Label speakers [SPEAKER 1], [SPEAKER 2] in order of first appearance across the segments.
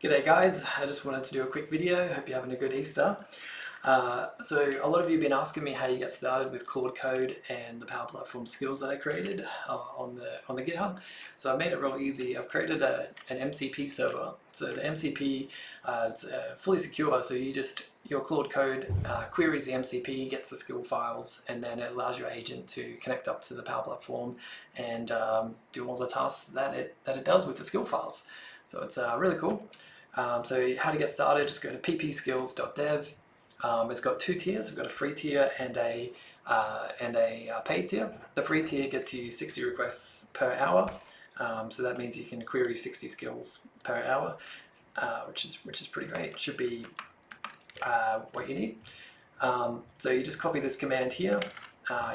[SPEAKER 1] G'day guys, I just wanted to do a quick video. Hope you're having a good Easter. So a lot of you have been asking me how you get started with Claude Code and the Power Platform skills that I created on the GitHub. So I made it real easy. I've created an MCP server. So the MCP it's fully secure. So your Claude Code queries the MCP, gets the skill files, and then it allows your agent to connect up to the Power Platform and do all the tasks that it does with the skill files. So it's really cool. So how to get started, just go to PPSKILLS.dev. It's got two tiers. We've got a free tier and a paid tier. The free tier gets you 60 requests per hour. So that means you can query 60 skills per hour, which is pretty great. It should be what you need. So you just copy this command here.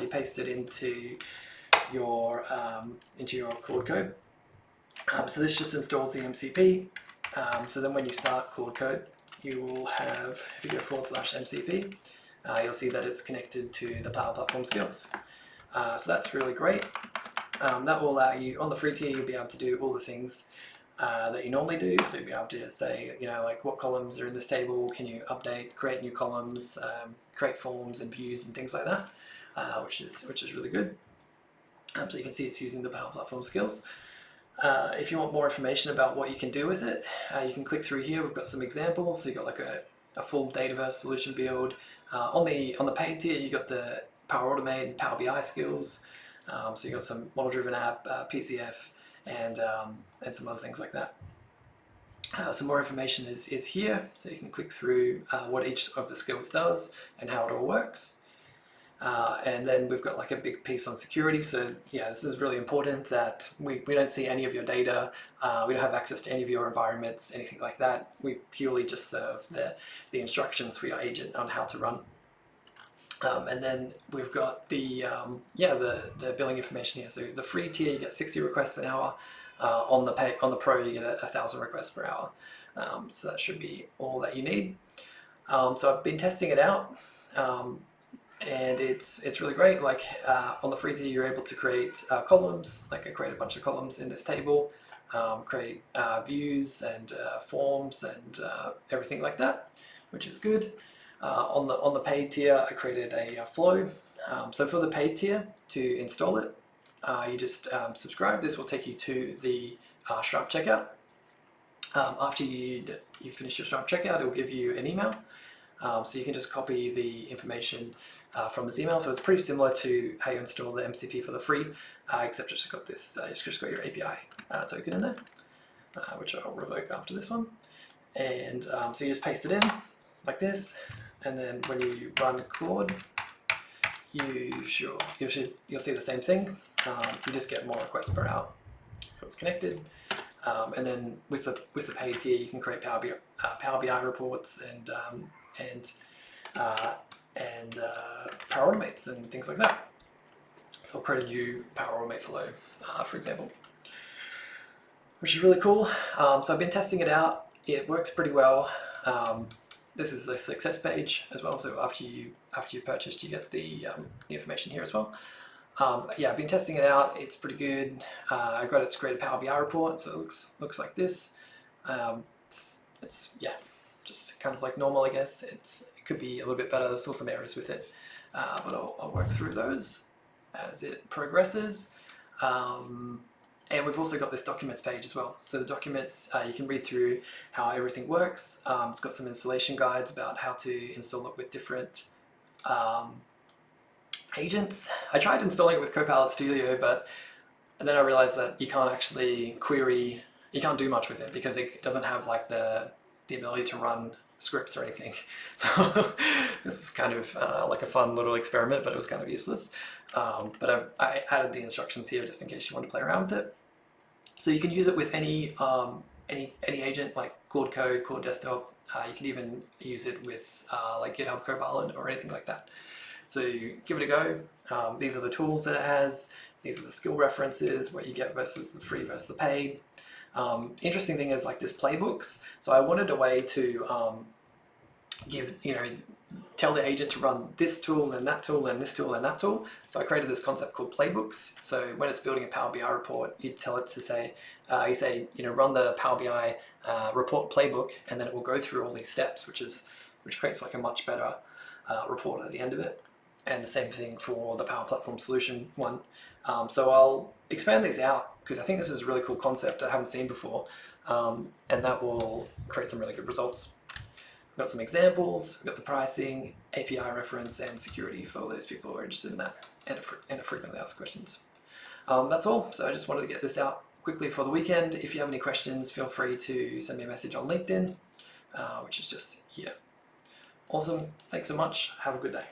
[SPEAKER 1] You paste it into your Claude Code. So this just installs the MCP. So then when you start Claude Code, you will have, if you go /MCP, you'll see that it's connected to the Power Platform skills. So that's really great. That will allow you, on the free tier, you'll be able to do all the things that you normally do. So you'll be able to say, like what columns are in this table, can you update, create new columns, create forms and views and things like that, which is really good. So you can see it's using the Power Platform skills. If you want more information about what you can do with it, you can click through here. We've got some examples. So you've got like a full Dataverse solution build. On the paid tier, you got the Power Automate and Power BI skills. So you got some model-driven app, PCF, and some other things like that. Some more information is here. So you can click through what each of the skills does and how it all works. And then we've got like a big piece on security. So yeah, this is really important that we don't see any of your data. We don't have access to any of your environments, anything like that. We purely just serve the instructions for your agent on how to run. And then we've got the billing information here. So the free tier, you get 60 requests an hour. On the pro, you get 1,000 requests per hour. So that should be all that you need. So I've been testing it out. And it's really great. Like on the free tier, you're able to create columns. Like I create a bunch of columns in this table, create views and forms and everything like that, which is good. On the paid tier, I created a flow. So for the paid tier, to install it, you just subscribe. This will take you to the Stripe checkout. After you finish your Stripe checkout, it will give you an email. So you can just copy the information from this email. So it's pretty similar to how you install the MCP for the free, except it's got this, it's just got your API token in there, which I'll revoke after this one. And so you just paste it in like this, and then when you run Claude, you'll see the same thing. You just get more requests per hour. So it's connected. And then with the paid tier, you can create Power BI reports and Power Automates and things like that. So I'll create a new Power Automate flow, for example, which is really cool. So I've been testing it out. It works pretty well. This is the success page as well. So after you've purchased, you get the information here as well. Yeah, I've been testing it out. It's pretty good. I got it to create a Power BI report, so it looks like this. It's yeah, just kind of like normal, I guess. It could be a little bit better. There's still some errors with it, but I'll work through those as it progresses. And we've also got this documents page as well. So the documents, you can read through how everything works. It's got some installation guides about how to install it with different agents. I tried installing it with Copilot Studio, and then I realized that you can't actually query, you can't do much with it because it doesn't have like the ability to run scripts or anything. So this was kind of like a fun little experiment, but it was kind of useless. But I added the instructions here just in case you want to play around with it. So you can use it with any agent like Claude Code, Claude Desktop. You can even use it with like GitHub Copilot or anything like that. So give it a go. These are the tools that it has. These are the skill references, what you get versus the free versus the paid. Interesting thing is like this playbooks. So I wanted a way to give tell the agent to run this tool and that tool and this tool and that tool. So I created this concept called playbooks. So when it's building a Power BI report, you tell it to say, run the Power BI report playbook, and then it will go through all these steps, which creates like a much better report at the end of it. And the same thing for the Power Platform Solution one. So I'll expand these out because I think this is a really cool concept I haven't seen before, and that will create some really good results. We've got some examples, we've got the pricing, API reference, and security for all those people who are interested in that and frequently asked questions. That's all. So I just wanted to get this out quickly for the weekend. If you have any questions, feel free to send me a message on LinkedIn, which is just here. Awesome. Thanks so much. Have a good day.